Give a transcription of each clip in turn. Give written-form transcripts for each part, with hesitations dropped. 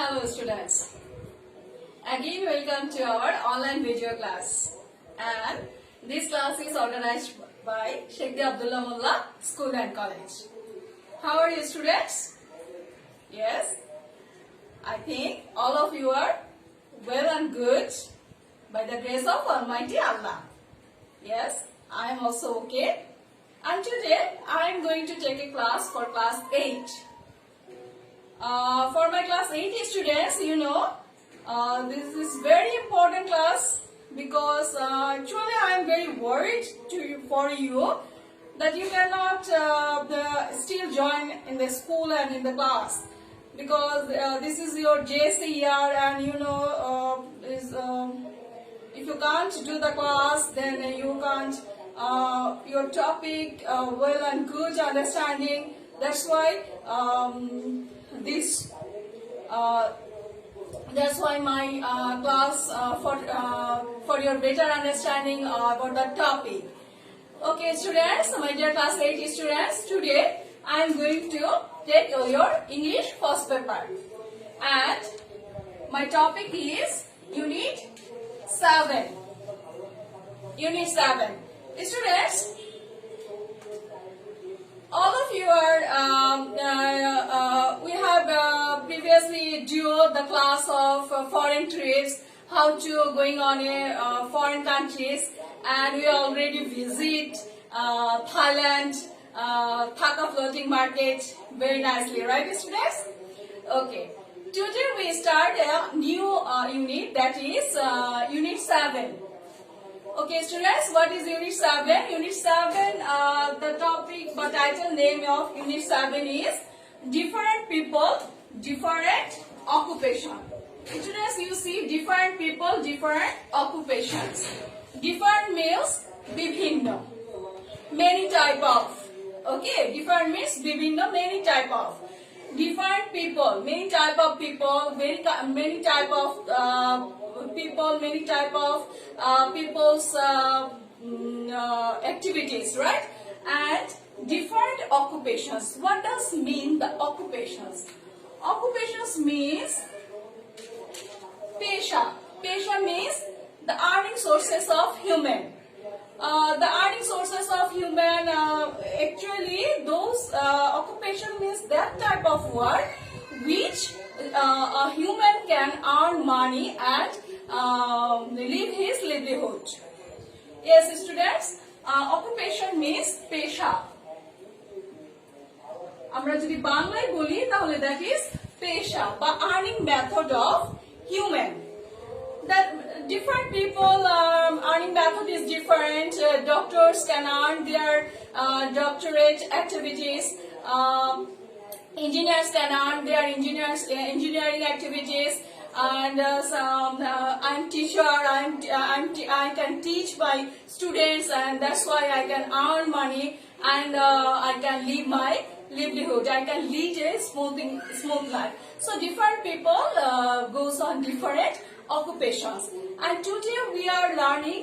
Hello students. Again welcome to our online video class. And this class is organized by Sheikh Abdullah Mullah School and College. How are you students? Yes? I think all of you are well and good by the grace of Almighty Allah. Yes, I am also okay. And today I am going to take a class for class 8. For my class 8 students, this is very important class because actually I am very worried for you that you cannot still join in the school and in the class because this is your JC year and if you can't do the class then you can't your topic well and good understanding. That's why that's why my class for your better understanding about the topic. Okay students, my dear class 8 students, today I am going to take your English first paper and my topic is Unit 7. Unit 7. Students, all of you are, we have previously do the class of foreign trips, how to going on a foreign countries, and we already visit Thailand, Thaka floating market very nicely, right students? Okay, today we start a new unit, that is Unit 7. Okay students, what is Unit 7? Unit 7, the topic, the title name of Unit 7 is Different People, Different Occupation. Students, you see different people, different occupations. Different means bibhinno. Many type of. Okay, different means bibhinno, many type of. Different people, many type of people, many type of people, many type of people's activities, right? And different occupations. What does mean the occupations? Occupations means pesha. Pesha means the earning sources of human. The earning sources of human, actually those occupation means that type of work which a human can earn money and live his livelihood. Yes students, occupation means pesha. আমরা যদি বাংলায় বলি তাহলে that is pesha বা earning method of human. That different people earning method is different. Doctors can earn their doctorate activities. Engineers can earn their engineering activities. And I'm teacher. I can teach my students, and that's why I can earn money and I can live my livelihood. I can lead a smooth life. So different people goes on different occupations, and today we are learning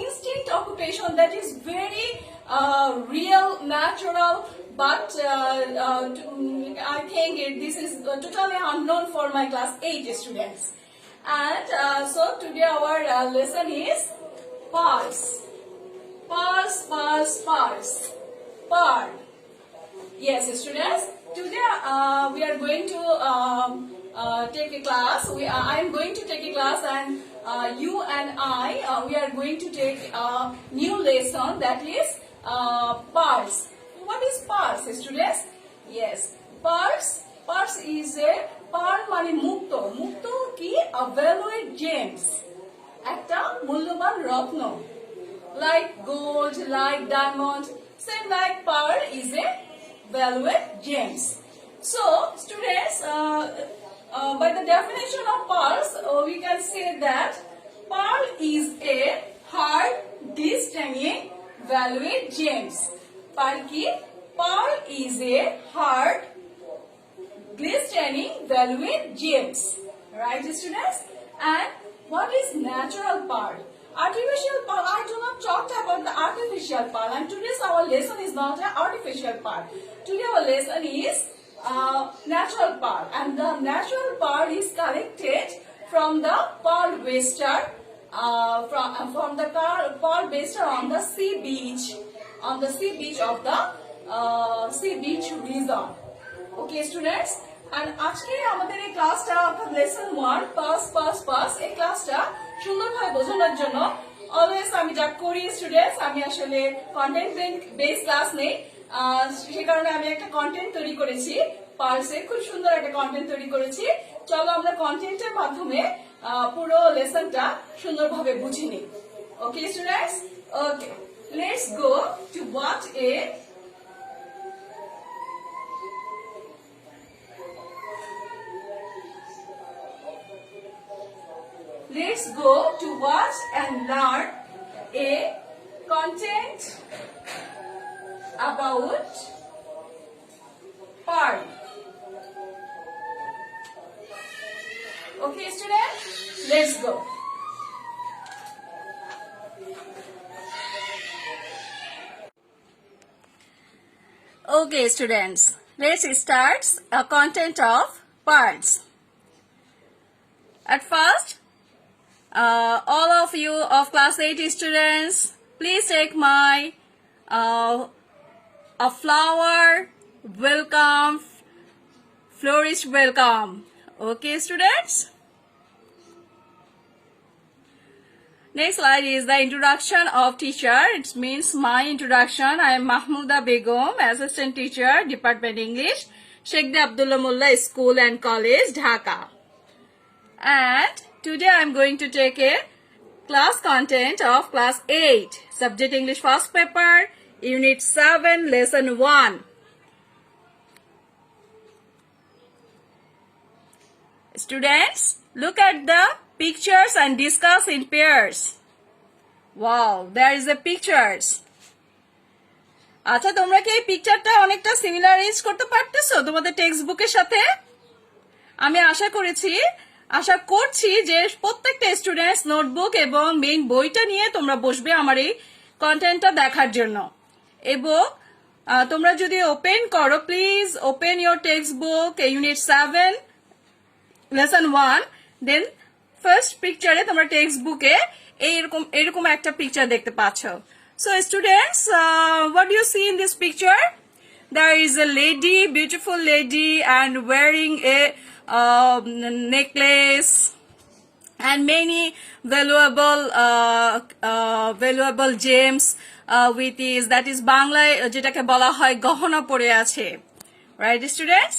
instinct occupation that is very real, natural, but I think this is totally unknown for my class 8 students. And so today our lesson is pulse. Pearl. Yes students, today we are going to take a class. I am going to take a class, and you and I we are going to take a new lesson, that is pulse. What is pulse students? Yes, pulse is a pearl মানে মুক্ত কি a valued gems, একটা মূল্যবান রত্ন, like gold, like diamond, same like pearl is a valued gems. So students, by the definition of pearls, we can say that pearl is a hard, glistening, valued gems. Pearl is a hard, glistening, valued gems. Right students? And what is natural pearl? Artificial pearl, I do not talk about the artificial artificial part. And today's our lesson is not an artificial part. Today our lesson is natural part, and the natural part is collected from the pearl oyster, from the pearl oyster on the sea beach, of the sea beach resort. Okay, students. And আজকে আমাদের এই ক্লাসটা অর্থাৎ lesson 1 pass এই ক্লাসটা সুন্দরভাবে বোঝানোর জন্য অলওয়েজ আমি যা করি স্টুডেন্টস, আমি আসলে কন্টেন্ট বেস ক্লাস নেই, সে কারণে আমি একটা কন্টেন্ট তৈরি করেছি, পার্সে খুব সুন্দর একটা কন্টেন্ট তৈরি করেছি। চলো আমরা কন্টেন্টের মাধ্যমে পুরো লেসনটা সুন্দরভাবে বুঝে নিই। Okay students, okay, let's go to watch it. Let's go to watch and learn a content about pearl. Okay, students, let's go. Okay, students, let's start a content of pearls. At first, all of you of class 8 students, please take my a flower welcome, flourish welcome. Okay, students. Next slide is the introduction of teacher. It means my introduction. I am Mahmouda Begum, assistant teacher, Department English, Sheikh Abdullah Mullah School and College, Dhaka. And today I am going to take a class content of class 8, subject English first paper, unit 7, lesson 1. Students, look at the pictures and discuss in pairs. Wow, there is a pictures. আচ্ছা, তোমরা কি এই পিকচারটা অনেকটা সিমিলারাইজ করতে পারতেছো তোমাদের text বুকের সাথে? আমি আশা করছি যে প্রত্যেকটা স্টুডেন্টস নোটবুক এবং মেইন বইটা নিয়ে তোমরা বসবে আমার এই কন্টেন্টটা দেখার জন্য। এবং তোমরা যদি ওপেন করো, please open your text book unit 7 lesson 1, then first পিকচারে তোমরা টেক্সট বুকে এরকম একটা পিকচার দেখতে পাচ্ছ। So students, what do you see in this picture? There is a lady, beautiful lady, and wearing a necklace and many valuable gems with that is বাংলায় যেটাকে বলা হয় গহনা পরে আছে, right students?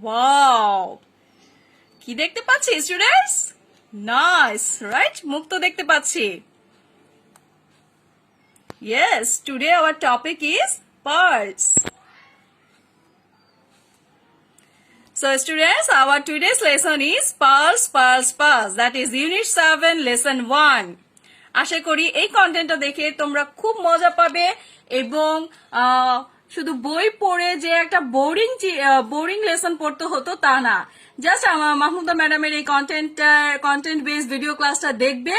Wow, কি দেখতে পাচ্ছি স্টুডেন্টস? Nice, right? মুখ তো দেখতে পাচ্ছি। Yes, today our topic is pearls. So students, our today's lesson is pearls. That is unit 7, lesson 1. আশা করি এই কন্টেন্টটা দেখে তোমরা খুব মজা পাবে এবং শুধু বই পড়ে যে একটা বোরিং লেসন পড়তে হতো তা না, জাস্ট আমার মাহমুদা ম্যাডামের এই কন্টেন্ট বেসড ভিডিও ক্লাসটা দেখবে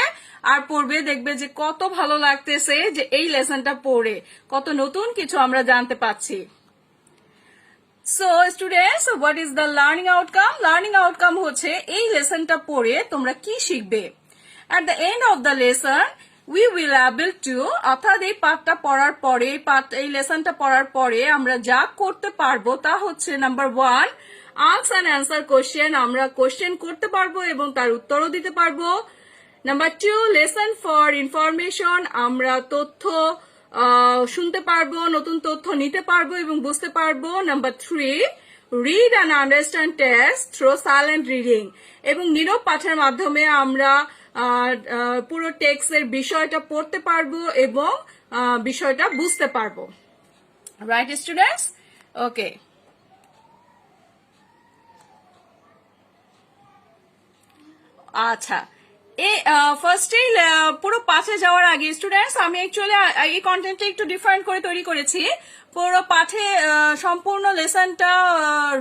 আর পড়বে, দেখবে যে কত ভালো লাগতেছে যে এই লেসনটা পড়ে কত নতুন কিছু আমরা জানতে পাচ্ছি। So students, what is the learning outcome? Learning outcome হচ্ছে এই লেসনটা পড়ে তোমরা কি শিখবে। At the end of the lesson, we will able to, অর্থাৎ এই পাঠটা পড়ার পরে, এই লেসনটা পড়ার পরে আমরা যা করতে পারবো তা হচ্ছে number 1, ask and answer question, আমরা কোশ্চেন করতে পারবো এবং তার উত্তরও দিতে পারবো। নাম্বার 2, listen for information, আমরা তথ্য শুনতে পারবো, নতুন তথ্য নিতে পারবো এবং বুঝতে পারবো। Number 3, read and understand text through silent reading, এবং নীরব পাঠের মাধ্যমে আমরা পুরো টেক্সটের বিষয়টা পড়তে পারবো এবং বিষয়টা বুঝতে পারবো, রাইট স্টুডেন্টস? ওকে, আচ্ছা, ফার্স্টেই পুরো পাঠে যাওয়ার আগে স্টুডেন্টস আমি অ্যাকচুয়ালি এই কন্টেন্টটা একটু ডিফারেন্ট করে তৈরি করেছি। পুরো পাঠে সম্পূর্ণ লেসনটা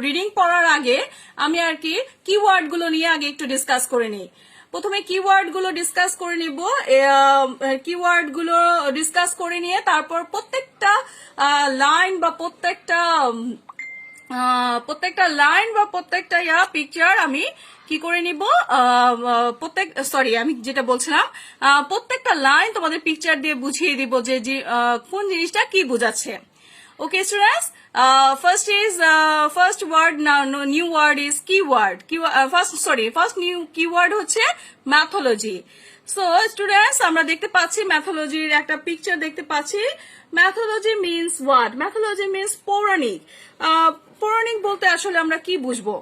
রিডিং পড়ার আগে আমি আর কি কিওয়ার্ড গুলো নিয়ে আগে একটু ডিসকাস করে নিই। প্রথমে কিওয়ার্ড গুলো ডিসকাস করে নিব, কিওয়ার্ড গুলো ডিসকাস করে নিয়ে তারপর প্রত্যেকটা লাইন বা প্রত্যেকটা লাইন বা প্রত্যেকটা পিকচার আমি কি করে নিব, আমি যেটা বলছিলাম প্রত্যেকটা লাইন তোমাদের পিকচার দিয়ে বুঝিয়ে দিব যে কোন জিনিসটা কি বোঝাচ্ছে। Okay, students. First word now. No, new word is keyword. First new keyword হচ্ছে ম্যাথোলজি। So students, আমরা দেখতে পাচ্ছি ম্যাথোলজির একটা পিকচার দেখতে পাচ্ছি। ম্যাথোলজি means what? ম্যাথোলজি means পৌরাণিক। পৌরাণিক বলতে আসলে আমরা কি বুঝবো?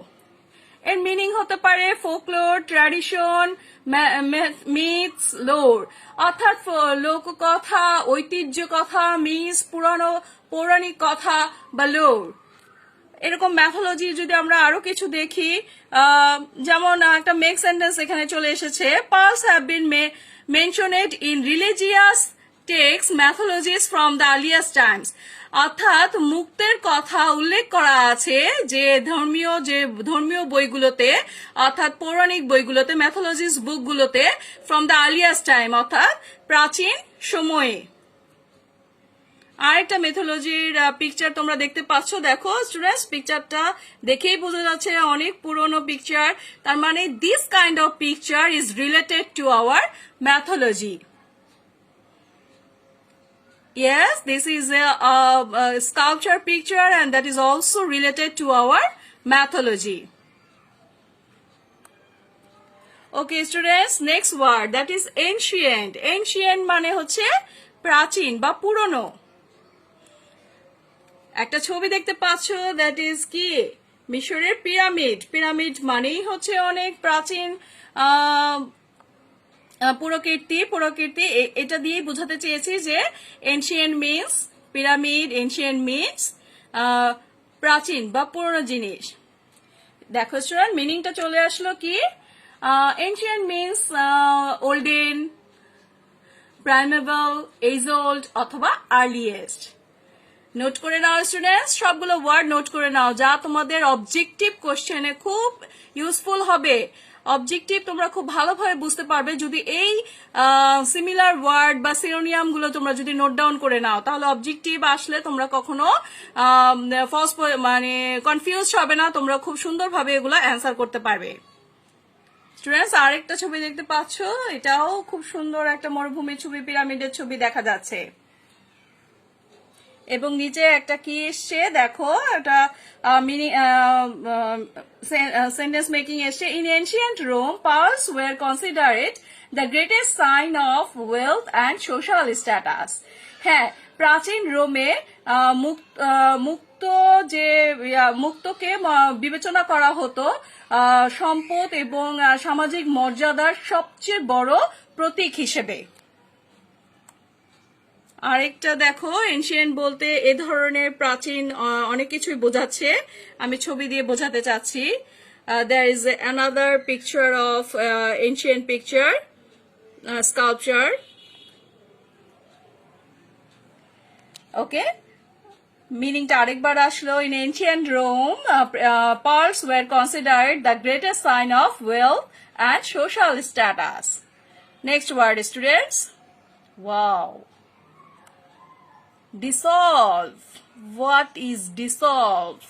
এর মিনিং হতে পারে ফোকলোর, ট্র্যাডিশন, মিথস, লোর, অর্থাৎ লোককথা, ঐতিহ্য কথা, মিথস, পুরানো পৌরাণিক কথা বা লোর। এরকম ম্যাথোলজি যদি আমরা আরো কিছু দেখি, যেমন একটা মেক সেন্টেন্স এখানে চলে এসেছে, pearls have been mentioned in religious text mythologies from the earliest times. অর্থাৎ মুক্তের কথা উল্লেখ করা আছে যে ধর্মীয় বইগুলোতে, অর্থাৎ পৌরাণিক বইগুলোতে, ম্যাথোলজিস বুকগুলোতে, ফ্রম দ্য আর্লিয়েস্ট টাইম অর্থাৎ প্রাচীন সময়ে। আরেকটা মেথোলজির পিকচার তোমরা দেখতে পাচ্ছ, দেখো স্টুডেন্টস, পিকচারটা দেখেই বোঝা যাচ্ছে অনেক পুরনো পিকচার, তার মানে this kind of picture is related to our mythology. Yes, this is a sculpture picture and that is also related to our mythology. Okay, students, next word, that is ancient. Ancient মানে হচ্ছে প্রাচীন বা পুরনো। একটা ছবি দেখতে পাচ্ছ, that is কি? মিশরের পিরামিড। পিরামিড মানেই হচ্ছে অনেক প্রাচীন পুরকীর্তি। এটা দিয়ে বোঝাতে চেয়েছি যে ancient means pyramid, ancient means প্রাচীন বা পুরনো জিনিস। দেখো স্টুডেন্ট, মিনিংটা চলে আসলো কি? এনশিয়েন্ট মিন্স ওল্ডেন, প্রাইমেবল, এজ ওল্ড অথবা আর্লিয়েস্ট। নোট করে নাও স্টুডেন্টস, সবগুলো ওয়ার্ড নোট করে নাও যা তোমাদের অবজেক্টিভ কোশ্চেনে খুব ইউজফুল হবে। অবজেক্টিভ তোমরা খুব ভালোভাবে বুঝতে পারবে যদি এই সিমিলার ওয়ার্ড বা সিনোনিয়াম গুলো তোমরা যদি নোট ডাউন করে নাও, তাহলে অবজেক্টিভ আসলে তোমরা কখনো কনফিউজ হবে না, তোমরা খুব সুন্দরভাবে এগুলো অ্যান্সার করতে পারবে। স্টুডেন্টস, আরেকটা ছবি দেখতে পাচ্ছ, এটাও খুব সুন্দর একটা মরুভূমির ছবি, পিরামিডের ছবি দেখা যাচ্ছে। এবং নিচে একটা কি এসছে দেখো, একটা সেন্টেন্স মেকিং এসছে। In ancient Rome, pearls were considered the greatest sign of wealth and social status. হ্যাঁ, প্রাচীন রোমে মুক্তকে বিবেচনা করা হতো সম্পদ এবং সামাজিক মর্যাদার সবচেয়ে বড় প্রতীক হিসেবে। আরেকটা দেখো, এনশিয়েন্ট বলতে এ ধরনের প্রাচীন অনেক কিছুই বোঝাচ্ছে, আমি ছবি দিয়ে বোঝাতে চাচ্ছি। there is another picture of ancient picture sculpture. Okay, মিনিংটা আরেকবার আসলো। In ancient Rome, pearls were considered the greatest sign of wealth and social status. Next word, students. Wow. Dissolve. What is dissolve?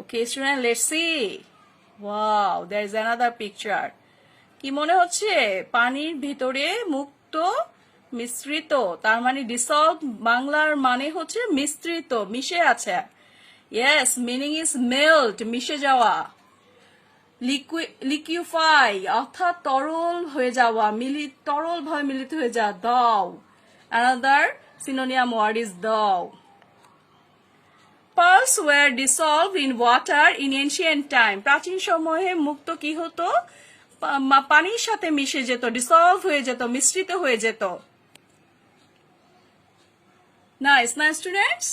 Okay, student, let's see. Wow, there is another picture. কি মনে হচ্ছে? পানির ভিতরে মুক্ত মিশ্রিত, তার মানে dissolve বাংলার মানে হচ্ছে মিশ্রিত, মিশে আছে। Yes, meaning is melt, মিশে যাওয়া। লিকুইফাই অর্থাৎ তরল হয়ে যাওয়া, তরল ভাবে মিলিত হয়ে যাওয়া। দাও, another synonym word is daw. Pearls were dissolved in water in ancient time. প্রাচীন সময়ে মুক্ত কি হতো? পানির সাথে মিশে যেত, ডিসলভ হয়ে যেত, মিশ্রিত হয়ে যেত। নাইস না স্টুডেন্টস?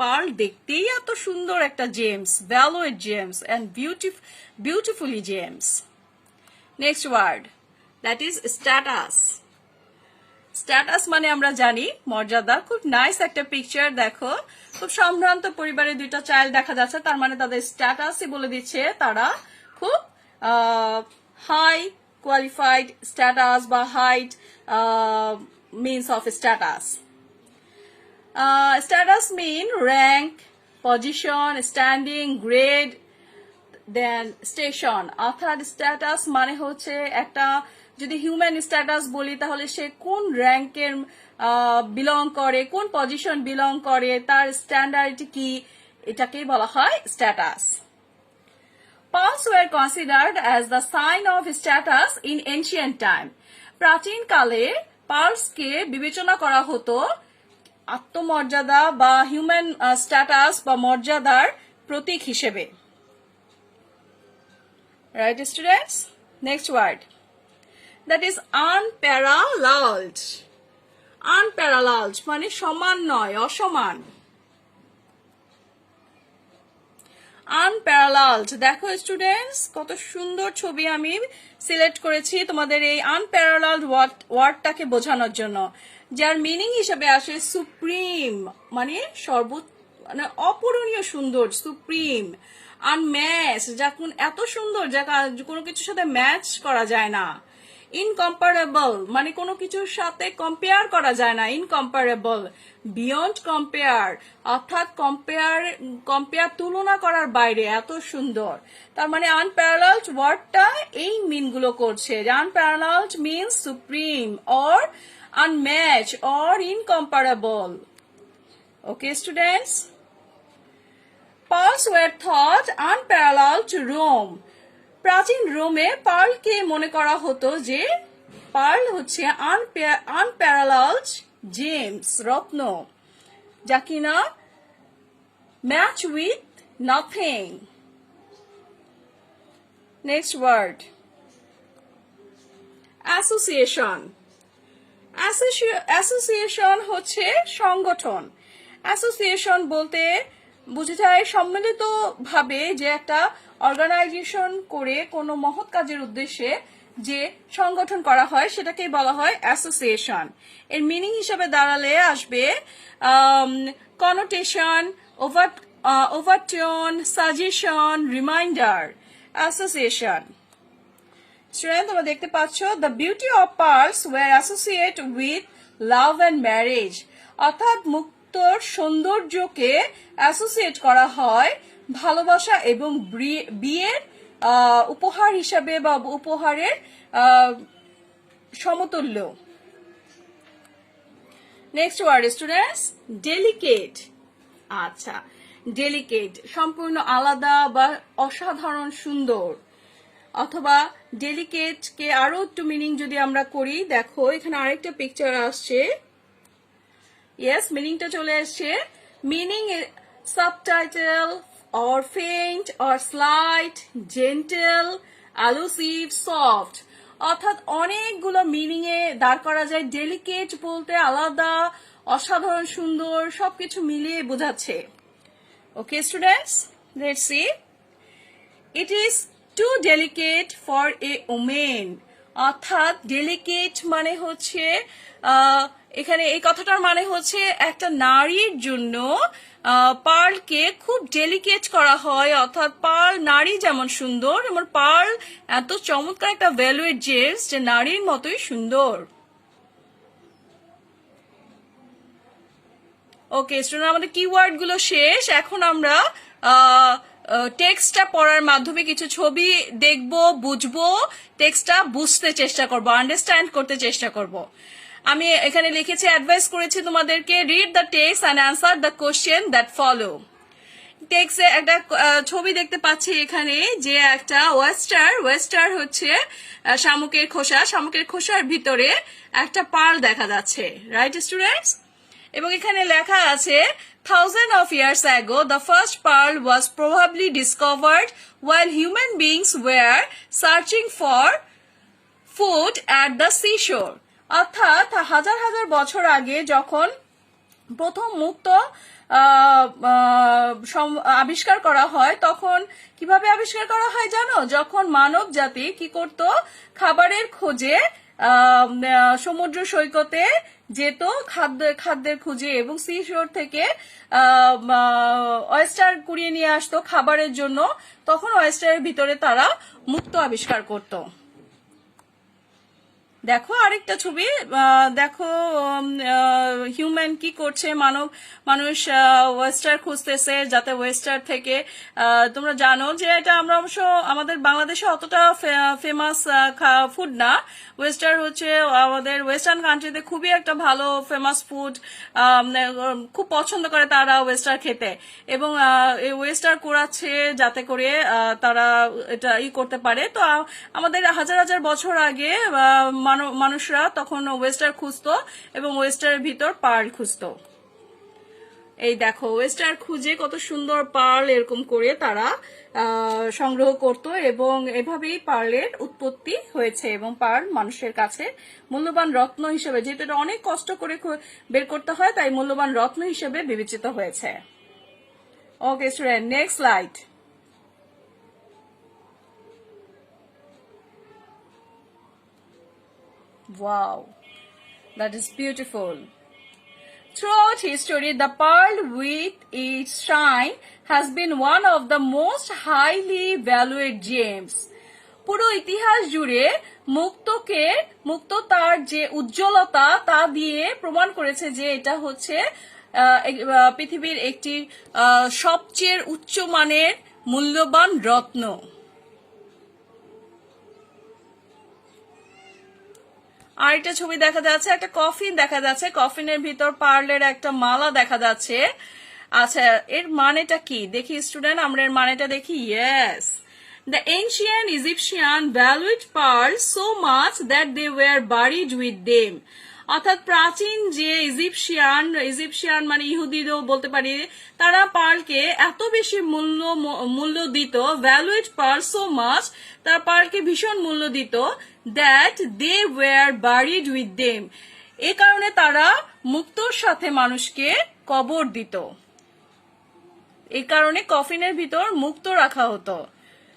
পার্ল দেখতেই এত সুন্দর একটা gems, valued gems and beautifully gems. Next word, that is status. Status মানে আমরা জানি মর্যাদা। খুব নাইস একটা পিকচার দেখো, খুব সম্ভ্রান্ত পরিবারের দুইটা চাইল্ড দেখা যাচ্ছে, তার মানে তাদের স্ট্যাটাসই বলে দিচ্ছে তারা খুব হাই qualified status বা height means of status. Status mean rank, position, standing, grade, then station. অর্থাৎ স্ট্যাটাস মানে হচ্ছে একটা, যদি হিউম্যান স্ট্যাটাস বলি তাহলে সে কোন র্যাঙ্কের বিলং করে, কোন পজিশন বিলং করে, তার স্ট্যান্ডার্ড কি, এটাকেই বলা হয় status. Pearls were considered as the sign of status in ancient time. প্রাচীন কালে পার্লসকে বিবেচনা করা হতো আত্মমর্যাদা বা হিউম্যান স্ট্যাটাস বা মর্যাদার প্রতীক হিসেবে। Right, students? Next word. That is unparalleled. Unparalleled মানে সমান নয়, অসমান। Unparalleled, দেখো স্টুডেন্টস কত সুন্দর ছবি আমি সিলেক্ট করেছি তোমাদের এই unparalleled ওয়ার্ডটাকে বোঝানোর জন্য, যার মিনিং হিসেবে আসে সুপ্রিম, মানে মানে অপূরণীয় সুন্দর, সুপ্রিম। আনম্যাচ, যা এত সুন্দর যা কোনো কিছুর সাথে ম্যাচ করা যায় না। ইনকম্পারেবল মানে কোনো কিছুর সাথে কম্পেয়ার করা যায় না, ইনকম্পারেবল। বিয়ন্ড কম্পেয়ার অর্থাৎ কম্পেয়ার তুলনা করার বাইরে, এত সুন্দর। তার মানে আনপ্যারালালড ওয়ার্ডটা এই মিনগুলো করছে, unparalleled means supreme or unmatched or incomparable. Okay, students? Pearls were thought unparalleled to Rome. প্রাচীন রোমে পার্লকে মনে করা হতো যে পার্ল হচ্ছে unparalleled জেমস, রত্ন, যা কিনা match with nothing. Next word, association. Association হচ্ছে সংগঠন। অ্যাসোসিয়েশন বলতে বোঝায় সম্মিলিত ভাবে যে একটা অর্গানাইজেশন করে কোনো মহৎ কাজের উদ্দেশ্যে যে সংগঠন করা হয় সেটাকেই বলা হয় অ্যাসোসিয়েশন। এর মিনিং হিসেবে দাঁড়ালে আসবে connotation, overtone, suggestion, reminder. Association. Student, তোমরা দেখতে পাচ্ছ the beauty of pearls were associate with love and marriage, অর্থাৎ মুক্তোর সৌন্দর্যকে অ্যাসোসিয়েট করা হয় ভালোবাসা এবং বিয়ের উপহার হিসাবে বা উপহারের সমতুল্য। Next word students, delicate. আচ্ছা, ডেলিকেট সম্পূর্ণ আলাদা বা অসাধারণ সুন্দর, অথবা ডেলিকেট কে আরো একটু মিনিং যদি আমরা করি, দেখো এখানে আরেকটা পিকচার আসছে। ইয়েস, মিনিংটা চলে আসছে। Meaning subtitle or faint or slight, gentle, elusive, soft, অর্থাৎ অনেকগুলো মিনিং এ দাঁড় করা যায়। ডেলিকেট বলতে আলাদা, অসাধারণ সুন্দর, সবকিছু মিলিয়ে বোঝাচ্ছে। Okay students, let's see. It is too delicate for a women, অর্থাৎ ডেলিকেট মানে হচ্ছে এখানে এই কথাটার মানে হচ্ছে একটা নারীর জন্য পার্লকে খুব ডেলিকেট করা হয়, অর্থাৎ পার্ল নারী যেমন সুন্দর, যেমন পার্ল এত চমৎকার একটা ভ্যালুয়েড জেমস যে নারীর মতোই সুন্দর। ওকে স্টুডেন্ট, আমাদের কিওয়ার্ড গুলো শেষ। এখন আমরা টেক্সটটা পড়ার মাধ্যমে কিছু ছবি দেখবো, বুঝবো, টেক্সটটা বুঝতে চেষ্টা করবো, আন্ডারস্ট্যান্ড করতে চেষ্টা করবো। আমি এখানে লিখেছি, অ্যাডভাইস করেছি তোমাদেরকে read the text and answer the question that follow. টেক্সটে একটা ছবি দেখতে পাচ্ছি এখানে, যে একটা ওয়েস্টার হচ্ছে শামুকের খোসা, শামুকের খোসার ভিতরে একটা পার্ল দেখা যাচ্ছে। Right students? এবং এখানে লেখা আছে, thousands of years ago, the first pearl was probably discovered while human beings were searching for food at the seashore. অর্থাৎ হাজার হাজার বছর আগে যখন প্রথম মুক্ত আবিষ্কার করা হয়, তখন কিভাবে আবিষ্কার করা হয় জানো? যখন মানব জাতি কি করত, খাবারের খোঁজে সমুদ্র সৈকতে যেত খাদ্যের খুঁজে, এবং সি শোর থেকে ওয়েস্টার কুড়িয়ে নিয়ে আসতো খাবারের জন্য। তখন ওয়েস্টারের ভিতরে তারা মুক্ত আবিষ্কার করত। দেখো আরেকটা ছবি, দেখো হিউম্যান কি করছে, মানুষ ওয়েস্টার খুঁজতেছে যাতে ওয়েস্টার থেকে তোমরা জানো যে এটা আমরা অবশ্য আমাদের বাংলাদেশে অতটা ফেমাস ফুড না। ওয়েস্টার হচ্ছে আমাদের ওয়েস্টার্ন কান্ট্রিতে খুবই একটা ভালো ফেমাস ফুড, খুব পছন্দ করে তারা ওয়েস্টার খেতে, এবং এই ওয়েস্টার করাচ্ছে যাতে করে তারা এটা করতে পারে। তো আমাদের হাজার হাজার বছর আগে মানুষরা তখন ওয়েস্টার খুঁজতো এবং ওয়েস্টারের ভিতর পার্ল খুঁজতো। এই দেখো ওয়েস্টার খুঁজে কত সুন্দর পার্ল এরকম করে তারা সংগ্রহ করত, এবং এভাবেই পার্লের উৎপত্তি হয়েছে, এবং পার্ল মানুষের কাছে মূল্যবান রত্ন হিসেবে, যেহেতু এটা অনেক কষ্ট করে বের করতে হয়, তাই মূল্যবান রত্ন হিসেবে বিবেচিত হয়েছে। ওকে student, next slide. Wow, that is beautiful. Throughout history, the pearl with its shine has been one of the most highly valued gems. পুরো ইতিহাস জুড়ে মুক্ত তার যে উজ্জ্বলতা তা দিয়ে প্রমাণ করেছে যে এটা হচ্ছে পৃথিবীর একটি সবচেয়ে উচ্চমানের মূল্যবান রত্ন। আরেকটা ছবি দেখা যাচ্ছে, একটা কফিন দেখা যাচ্ছে, কফিনের ভিতর পার্লের একটা মালা দেখা যাচ্ছে। আচ্ছা, এর মানেটা কি দেখি স্টুডেন্ট, আমরা এর মানেটা দেখি। Yes, the ancient Egyptian valued pearls so much that they were buried with them. অর্থাৎ প্রাচীন যে ইজিপশিয়ান মানে ইহুদিও বলতে পারি, তারা পার্লকে এত বেশি মূল্য দিত, ভ্যালুয়েড পার্ল সো মাচ, তারা পার্লকে ভীষণ মূল্য দিত, that they were buried with them, এ কারণে তারা মুক্তোর সাথে মানুষকে কবর দিত, এই কারণে কফিনের ভিতর মুক্ত রাখা হতো।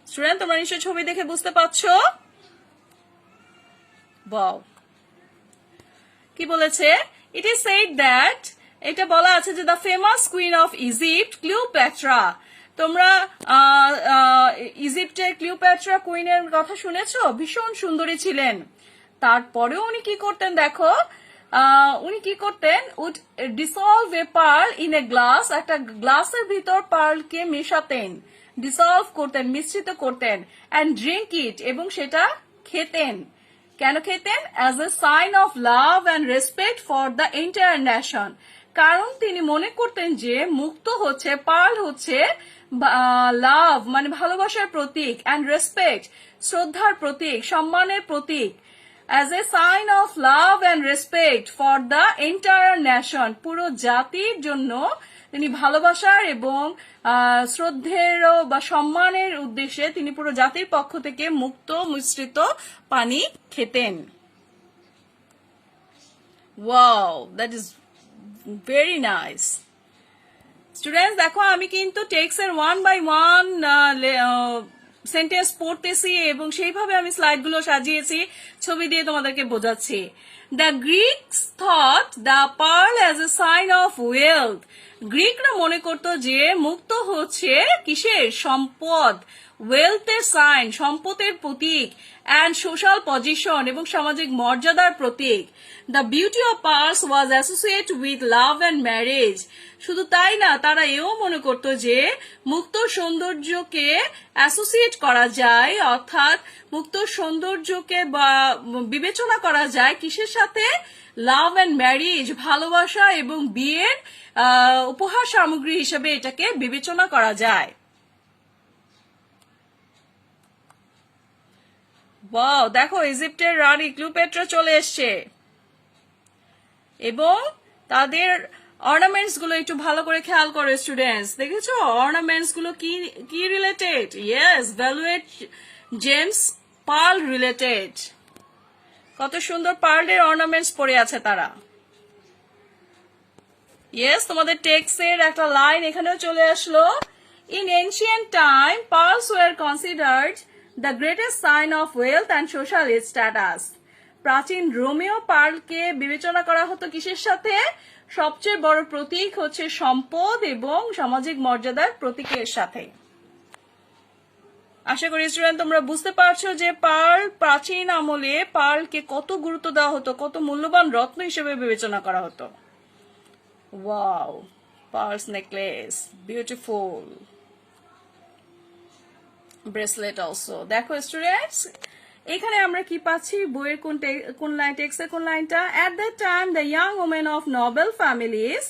স্টুডেন্ট, তোমরা নিশ্চয়ই ছবি দেখে বুঝতে পারছো। বাও, কি বলেছে? ইট ইজ সেড দ্যাট, এটা বলা আছে যে the famous queen of Egypt Cleopatra, তোমরা ইজিপ্টের ক্লিওপেট্রা কুইনের কথা শুনেছো? ভীষণ সুন্দরী ছিলেন। তারপরেও উনি কি করতেন দেখো, উনি কি করতেন, would dissolve a pearl in a glass, একটা গ্লাসের ভিতর পার্লকে মেশাতেন, ডিসলভ করতেন, মিশ্রিত করতেন, অ্যান্ড ড্রিঙ্ক ইট, এবং সেটা খেতেন। কেন খেতেন? As a sign of love and respect for the entire nation, কারণ তিনি মনে করতেন যে মুক্ত হচ্ছে, পার্ল হচ্ছে লাভ মানে ভালোবাসার প্রতীক, অ্যান্ড রেসপেক্ট শ্রদ্ধার প্রতীক, সম্মানের প্রতীক, as a sign of love and respect for the entire nation, পুরো জাতির জন্য তিনি ভালোবাসার এবং শ্রদ্ধের বা সম্মানের উদ্দেশ্যে তিনি পুরো জাতির পক্ষ থেকে মুক্ত মিশ্রিত পানি খেতেন। Wow, that is very nice. Students দেখো, আমি কিন্তু টেক্সটের 1 by 1 সেন্টেন্স পড়তেছি এবং সেইভাবে আমি স্লাইডগুলো সাজিয়েছি, ছবি দিয়ে তোমাদেরকে বোঝাচ্ছি। The Greeks thought the pearl as a sign of wealth, গ্রিকরা মনে করত যে মুক্ত হচ্ছে কিসের? সম্পদ, ওয়েলথের সাইন, সম্পদের প্রতীক, অ্যান্ড সোশ্যাল পজিশন এবং সামাজিক মর্যাদার প্রতীক। The beauty of pearls was associate with love and marriage, শুধু তাই না, তারা এও মনে করত যে মুক্ত সৌন্দর্যকে অ্যাসোসিয়েট করা যায়, অর্থাৎ মুক্ত সৌন্দর্যকে বা বিবেচনা করা যায় কিসের সাথে? লাভ অ্যান্ড ম্যারেজ, ভালোবাসা এবং বিয়ের উপহার সামগ্রী হিসেবে এটাকে বিবেচনা করা যায়। ওয়াও, দেখো ইজিপ্টের রানী ক্লিওপেট্রা চলে এসছে, এবং তাদের অর্নামেন্টস গুলো একটু ভালো করে খেয়াল করো স্টুডেন্টস, দেখেছো অর্নামেন্টস গুলো কি related? Yes, valued gems, pearl related. কত সুন্দর পার্লের অর্নামেন্টস পরে আছে তারা। ইয়েস, তোমাদের টেক্সটের একটা লাইন এখানেও চলে আসলো। In ancient time pearls were considered the greatest sign of wealth and social status, প্রাচীন রোমেও পার্লকে বিবেচনা করা হতো কিসের সাথে? সবচেয়ে বড় প্রতীক হচ্ছে সম্পদ এবং সামাজিক মর্যাদার প্রতীকের সাথে। আশা করি স্টুডেন্ট তোমরা বুঝতে পারছো যে পার্ল প্রাচীন আমলে পার্লকে কত গুরুত্ব দেওয়া হতো, কত মূল্যবান রত্ন হিসেবে বিবেচনা করা হতো। Wow, pearls necklace, beautiful bracelet also. দেখো স্টুডেন্টস, এখানে আমরা কি পাচ্ছি, বইয়ের কোন লাইন, টেক্সটের কোন লাইনটা? At that time the young women of noble families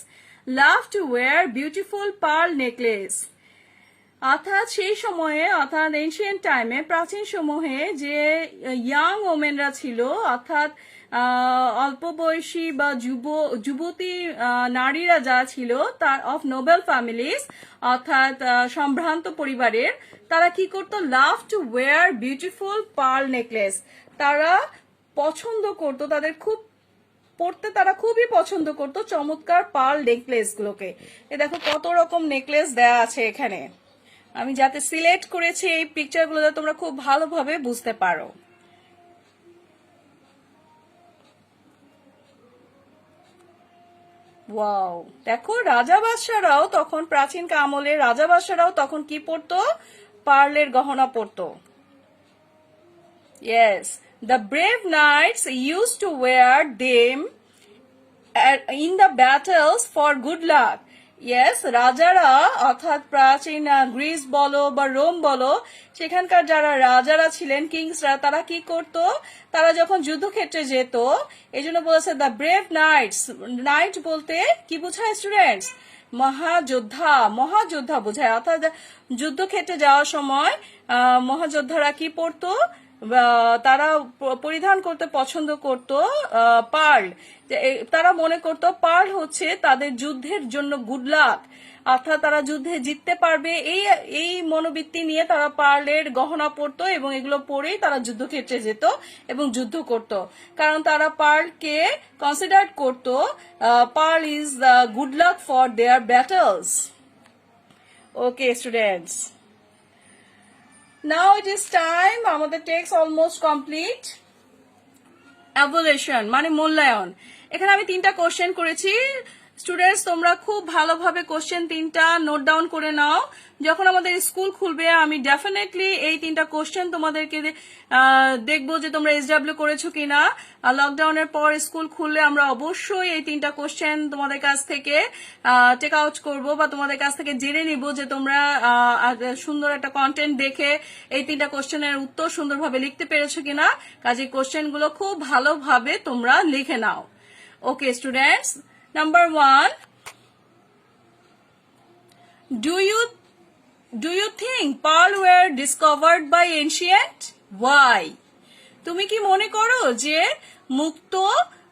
love to wear beautiful pearl necklace. অর্থাৎ সেই সময়ে, অর্থাৎ এনশিয়েন্ট টাইমে, প্রাচীন সময়ে যে ইয়াং ওমেনরা ছিল, অর্থাৎ অল্প বয়সী বা যুবতী নারীরা যা ছিল তার অফ নোবেল ফ্যামিলিজ, অর্থাৎ সম্ভ্রান্ত পরিবারের, তারা কি করতো? Love to wear beautiful pearl necklace. তারা পছন্দ করতো, তাদের খুব পড়তে তারা খুবই পছন্দ করতো চমৎকার পার্ল নেকলেস গুলোকে। এ দেখো কত রকম নেকলেস দেয়া আছে এখানে। আমি যাতে সিলেক্ট করেছি এই পিকচারগুলো যাতে তোমরা খুব ভালোভাবে বুঝতে পারো। ওয়াও, দেখো রাজা বাদশারাও তখন, প্রাচীন আমলে রাজা বাদশারাও তখন কি পরতো? পার্লের গহনা পরতো। Yes, the brave knights used to wear them in the battles for good luck. Yes, রাজারা, অর্থাৎ প্রাচীন গ্রিস বলো বা রোম বলো, সেখানকার যারা রাজারা ছিলেন, কিংসরা, তারা কি করত? তারা যখন যুদ্ধক্ষেত্রে যেত, এই জন্য বলেছে দ্য ব্রেভ নাইটস। নাইট বলতে কি বোঝায় স্টুডেন্টস? মহাযোদ্ধা, মহাযোদ্ধা বোঝায়। অর্থাৎ যুদ্ধক্ষেত্রে যাওয়ার সময় মহাযোদ্ধারা কি পরতো? তারা পরিধান করতে পছন্দ করত পার্ল। তারা মনে করত পার্ল হচ্ছে তাদের যুদ্ধের জন্য গুড লাক, অর্থাৎ তারা যুদ্ধে জিততে পারবে, এই মনোবৃত্তি নিয়ে তারা পার্লের গহনা পরতো এবং এগুলো পরেই তারা যুদ্ধক্ষেত্রে যেত এবং যুদ্ধ করত। কারণ তারা পার্লকে কনসিডার করত, pearl is the good luck for their battles. Okay students, now it is time, আমাদের টেক্সট অলমোস্ট কমপ্লিট। এভলিউশন মানে মূল্যায়ন। এখানে আমি 3টা কোশ্চেন করেছি। স্টুডেন্টস তোমরা খুব ভালোভাবে কোশ্চেন 3টা নোট ডাউন করে নাও। যখন আমাদের স্কুল খুলবে আমি ডেফিনেটলি এই 3টা কোশ্চেন তোমাদেরকে দেখবো যে তোমরা এসডব্লিউ করেছো কিনা। লকডাউনের পর স্কুল খুললে আমরা অবশ্যই এই 3টা কোশ্চেন তোমাদের কাছ থেকে টেক আউট করবো বা তোমাদের কাছ থেকে জেনে নিব যে তোমরা সুন্দর একটা কন্টেন্ট দেখে এই 3টা কোশ্চেনের উত্তর সুন্দরভাবে লিখতে পেরেছো কিনা। কাজে কোশ্চেনগুলো খুব ভালোভাবে তোমরা লিখে নাও। Okay students, number 1, Do you think pearl were discovered by ancient? Why? তুমি কি মনে করো যে মুক্ত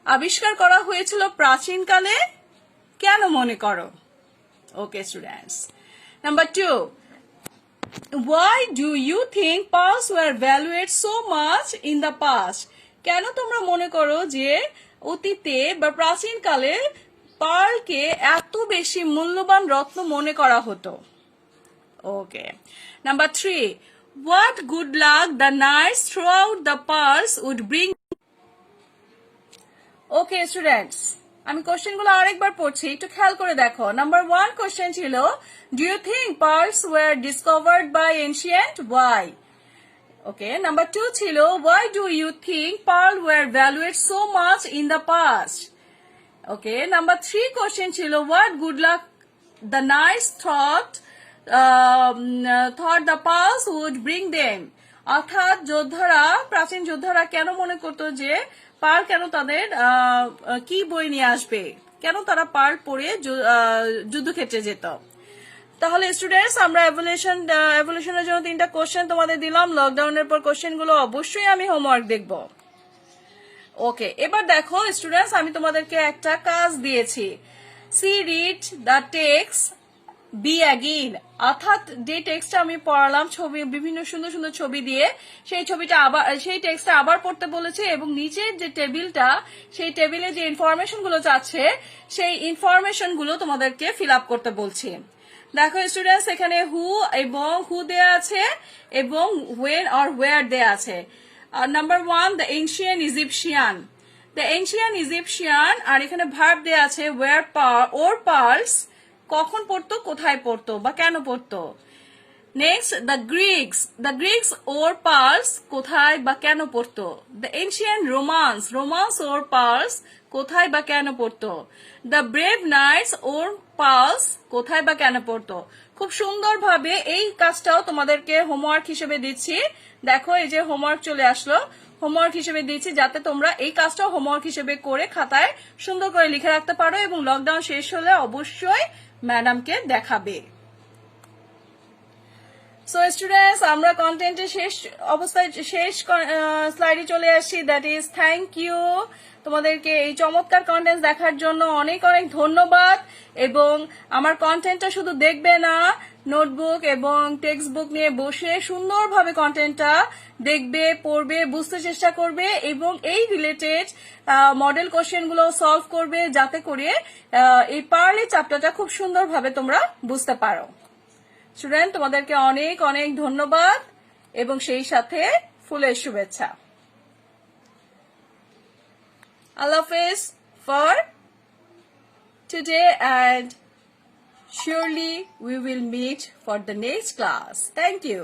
আবিষ্কার করা হয়েছিল প্রাচীনকালে? কেন মনে করো? ওকে students, number 2, Why do you think pearls were valued so much in the past? কেন তোমরা মনে করো যে অতীতে বা প্রাচীনকালে পার্লকে এত বেশি মূল্যবান রত্ন মনে করা হতো? ওকে, number 3, What good luck the knights throughout the pearls would bring? Okay students, আমি কোশ্চেনগুলো আরেকবার পড়ছি, একটু খেয়াল করে দেখো। নাম্বার 1 কোশ্চেন ছিল, do you think pearls were discovered by ancient? Why? Okay, number 2 ছিল, why do you think pearl were valued so much in the past? Okay, number 3 question ছিল, what good luck the knights thought the pearls would bring them? অর্থাৎ যোদ্ধারা, প্রাচীন যোদ্ধারা কেন মনে করতো যে পার্ল কেন তাদের কি বই নিয়ে আসবে, কেন তারা পার্ল পরে যুদ্ধক্ষেত্রে যেত? তাহলে স্টুডেন্টস আমরা এভলিউশনের জন্য 3টা কোশ্চেন তোমাদের দিলাম। লকডাউনের পর কোশ্চেনগুলো অবশ্যই আমি হোমওয়ার্ক দেখব। ওকে, এবার দেখো স্টুডেন্টস, আমি তোমাদেরকে একটা কাজ দিয়েছি, see read the text B again. অর্থাৎ যে টেক্সটটা আমি পড়ালাম, ছবি, বিভিন্ন সুন্দর সুন্দর ছবি দিয়ে, সেই টেক্সটটা আবার পড়তে বলেছে এবং নিচের যে টেবিলটা, সেই টেবিলে যে ইনফরমেশন গুলো চাচ্ছে, সেই ইনফরমেশন গুলো তোমাদেরকে ফিল আপ করতে বলছি। দেখো স্টুডেন্টস, এখানে হু দেয়া আছে এবং হোয়েন অর ওয়্যার দেয়া আছে। নাম্বার 1, দ্য এনশিয়েন্ট ইজিপশিয়ান, আর এখানে ভার্ব দেয়া আছে ওয়্যার ওর পার্লস, কখন পড়তো, কোথায় পড়তো বা কেন পড়তো। Next the Greeks wore pearls কোথায় বা কেন পড়তো? The ancient Romans wore pearls কোথায় বা কেন পড়তো? The brave knights wore pearls কোথায় বা কেন পড়তো? খুব সুন্দরভাবে এই কাজটাও তোমাদেরকে হোমওয়ার্ক হিসেবে দিচ্ছি। দেখো এই যে হোমওয়ার্ক চলে আসলো, হোমওয়ার্ক হিসেবে দিচ্ছি যাতে তোমরা এই কাজটাও হোমওয়ার্ক হিসেবে করে খাতায় সুন্দর করে লিখে রাখতে পারো এবং লকডাউন শেষ হলে অবশ্যই ম্যাডামকে দেখাবে। সো স্টুডেন্টস, আমরা কন্টেন্টের শেষ অবস্থায় শেষ স্লাইডে চলে আসছি। দ্যাট ইজ থ্যাংক ইউ তোমাদেরকে এই চমৎকার কন্টেন্ট দেখার জন্য অনেক অনেক ধন্যবাদ। এবং আমার কন্টেন্টটা শুধু দেখবে না, নোটবুক এবং টেক্সট বুক নিয়ে বসে সুন্দরভাবে কন্টেন্টটা দেখবে, পড়বে, বুঝতে চেষ্টা করবে এবং এই রিলেটেড মডেল কোশ্চেনগুলো সলভ করবে যাতে করে এই পার্লি চ্যাপ্টারটা খুব সুন্দরভাবে তোমরা বুঝতে পারো। স্টুডেন্ট, তোমাদেরকে অনেক অনেক ধন্যবাদ এবং সেই সাথে ফুলের শুভেচ্ছা। Allah Hafiz for today, and surely we will meet for the next class. Thank you.